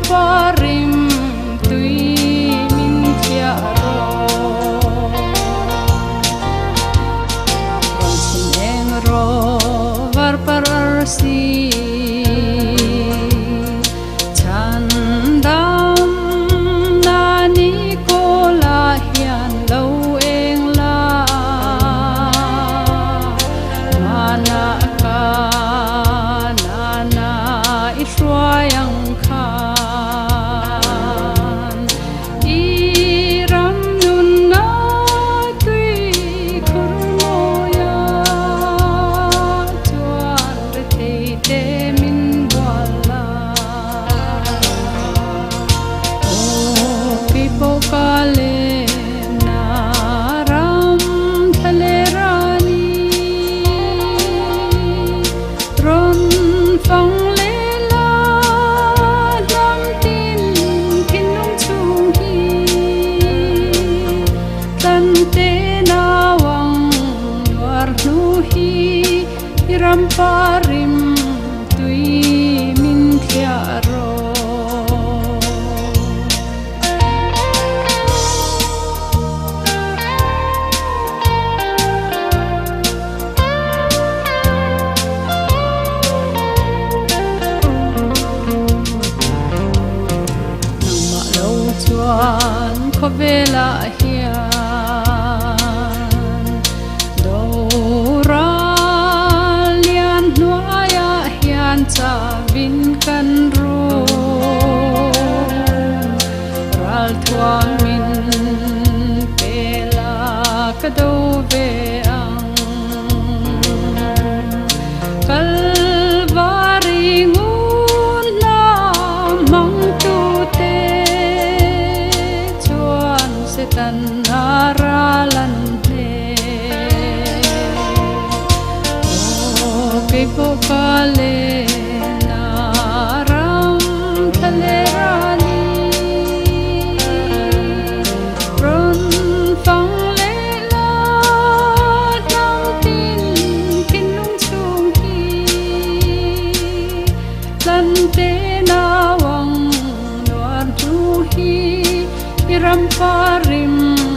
parim tui min chia ro ron sin eng ro var parar si chan dam nani ko la hian lo eng la mana ka nana itruayang ram parim tui min thia ro nang ma lo chuan kho vela hian do ra cha vin kan ru ral thuang min pela ka do ve ang kalvari ngun na mang tu te chuan se tan aralan he ke ko kale ram parim